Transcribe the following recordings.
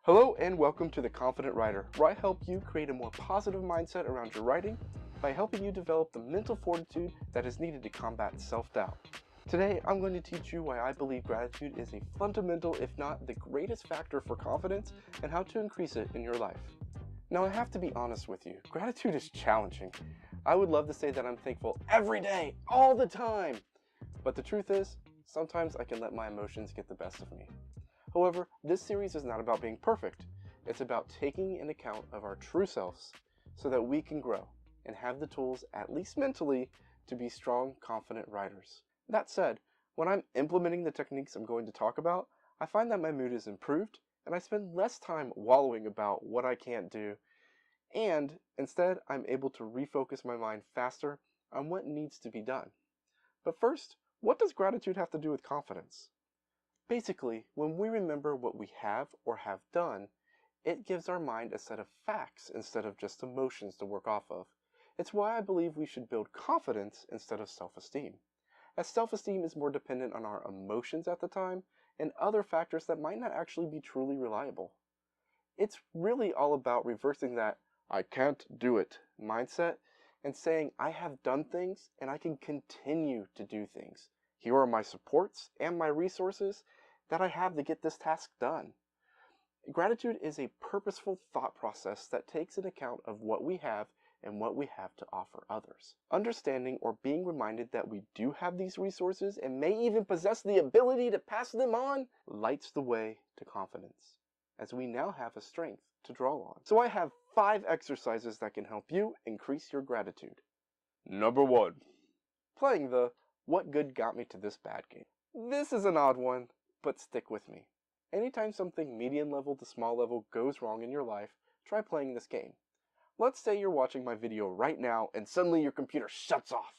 Hello and welcome to The Confident Writer, where I help you create a more positive mindset around your writing by helping you develop the mental fortitude that is needed to combat self-doubt. Today, I'm going to teach you why I believe gratitude is a fundamental, if not the greatest factor for confidence, and how to increase it in your life. Now, I have to be honest with you, gratitude is challenging. I would love to say that I'm thankful every day, all the time. But the truth is, sometimes I can let my emotions get the best of me. However, this series is not about being perfect. It's about taking in account of our true selves so that we can grow and have the tools, at least mentally, to be strong, confident writers. That said, when I'm implementing the techniques I'm going to talk about, I find that my mood is improved and I spend less time wallowing about what I can't do, and instead I'm able to refocus my mind faster on what needs to be done. But first, what does gratitude have to do with confidence? Basically, when we remember what we have or have done, it gives our mind a set of facts instead of just emotions to work off of. It's why I believe we should build confidence instead of self-esteem, as self-esteem is more dependent on our emotions at the time and other factors that might not actually be truly reliable. It's really all about reversing that "I can't do it" mindset and saying I have done things and I can continue to do things. Here are my supports and my resources that I have to get this task done. Gratitude is a purposeful thought process that takes into account of what we have and what we have to offer others. Understanding or being reminded that we do have these resources and may even possess the ability to pass them on lights the way to confidence, as we now have a strength to draw on. So I have 5 exercises that can help you increase your gratitude. Number 1. Playing the "What good got me to this bad" game. This is an odd one, but stick with me. Anytime something medium level to small level goes wrong in your life, try playing this game. Let's say you're watching my video right now and suddenly your computer shuts off.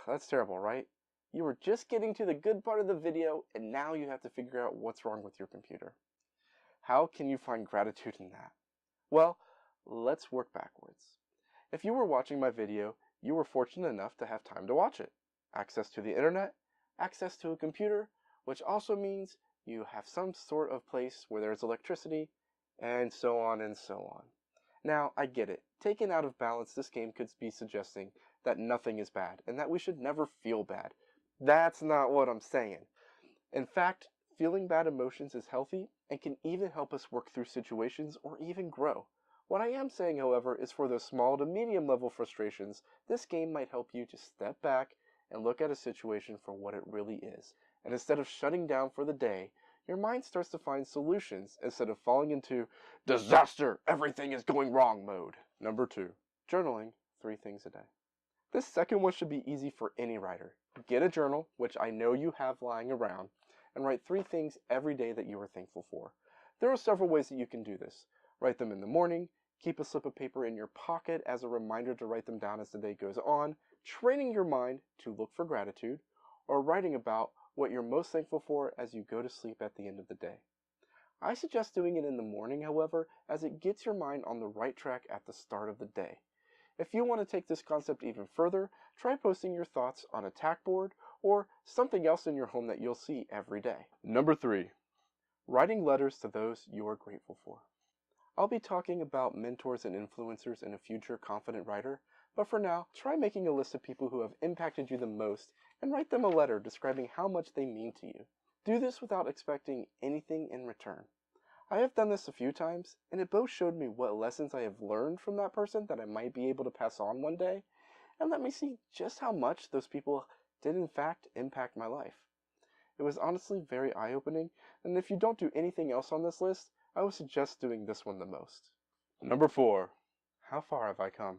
That's terrible, right? You were just getting to the good part of the video and now you have to figure out what's wrong with your computer. How can you find gratitude in that? Well, let's work backwards. If you were watching my video, you were fortunate enough to have time to watch it. Access to the internet, access to a computer, which also means you have some sort of place where there's electricity, and so on and so on. Now, I get it. Taken out of balance, this game could be suggesting that nothing is bad, and that we should never feel bad. That's not what I'm saying. In fact, feeling bad emotions is healthy, and can even help us work through situations or even grow. What I am saying, however, is for those small to medium level frustrations, this game might help you to step back and look at a situation for what it really is. And instead of shutting down for the day, your mind starts to find solutions instead of falling into "disaster, everything is going wrong" mode. Number 2. Journaling 3 things a day. This second one should be easy for any writer. Get a journal, which I know you have lying around, and write 3 things every day that you are thankful for. There are several ways that you can do this. Write them in the morning, keep a slip of paper in your pocket as a reminder to write them down as the day goes on, training your mind to look for gratitude, or writing about what you're most thankful for as you go to sleep at the end of the day. I suggest doing it in the morning, however, as it gets your mind on the right track at the start of the day. If you want to take this concept even further, try posting your thoughts on a tack board or something else in your home that you'll see every day. Number 3. Writing letters to those you are grateful for. I'll be talking about mentors and influencers in a future Confident Writer, but for now, try making a list of people who have impacted you the most and write them a letter describing how much they mean to you. Do this without expecting anything in return. I have done this a few times, and it both showed me what lessons I have learned from that person that I might be able to pass on one day, and let me see just how much those people did in fact impact my life. It was honestly very eye-opening, and if you don't do anything else on this list, I would suggest doing this one the most. Number 4. How far have I come?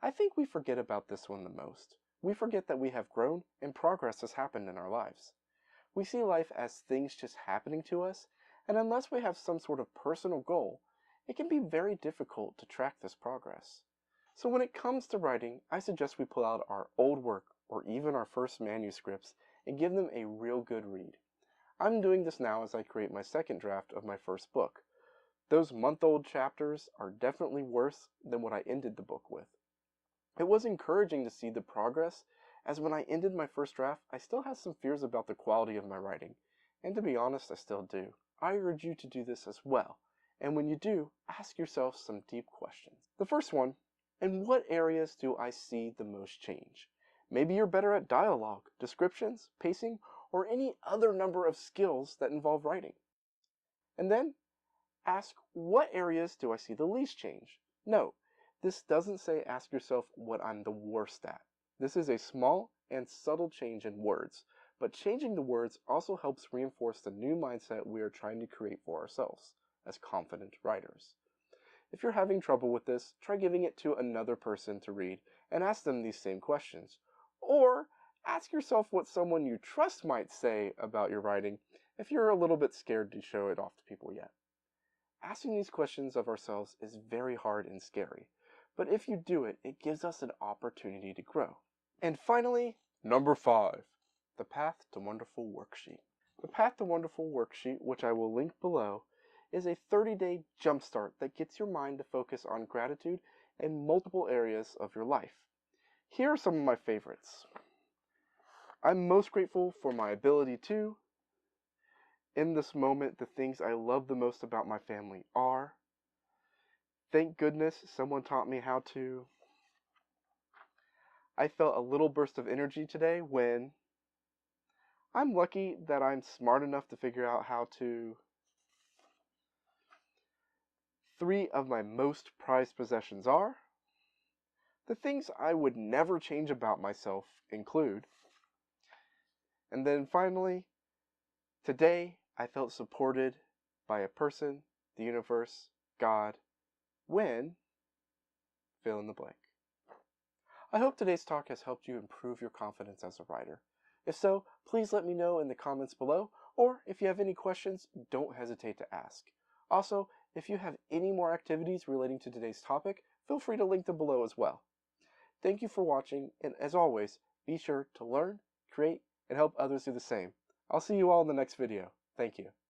I think we forget about this one the most. We forget that we have grown and progress has happened in our lives. We see life as things just happening to us, and unless we have some sort of personal goal, it can be very difficult to track this progress. So when it comes to writing, I suggest we pull out our old work or even our first manuscripts and give them a real good read. I'm doing this now as I create my second draft of my first book. Those month-old chapters are definitely worse than what I ended the book with. It was encouraging to see the progress, as when I ended my first draft, I still had some fears about the quality of my writing, and to be honest, I still do. I urge you to do this as well, And when you do, ask yourself some deep questions. The first one, in what areas do I see the most change? Maybe you're better at dialogue, descriptions, pacing, or any other number of skills that involve writing. And then, ask what areas do I see the least change? No, this doesn't say ask yourself what I'm the worst at. This is a small and subtle change in words, but changing the words also helps reinforce the new mindset we are trying to create for ourselves as confident writers. If you're having trouble with this, try giving it to another person to read and ask them these same questions. Or ask yourself what someone you trust might say about your writing if you're a little bit scared to show it off to people yet. Asking these questions of ourselves is very hard and scary, but if you do it, it gives us an opportunity to grow. And finally, number 5, the Path to Wonderful worksheet. The Path to Wonderful worksheet, which I will link below, is a 30-day jumpstart that gets your mind to focus on gratitude in multiple areas of your life. Here are some of my favorites. I'm most grateful for my ability to. In this moment, the things I love the most about my family are. Thank goodness someone taught me how to. I felt a little burst of energy today when. I'm lucky that I'm smart enough to figure out how to. 3 of my most prized possessions are. The things I would never change about myself include. And then finally, today I felt supported by a person, the universe, God, when, fill in the blank. I hope today's talk has helped you improve your confidence as a writer. If so, please let me know in the comments below, or if you have any questions, don't hesitate to ask. Also, if you have any more activities relating to today's topic, feel free to link them below as well. Thank you for watching, and as always, be sure to learn, create, and help others do the same. I'll see you all in the next video. Thank you.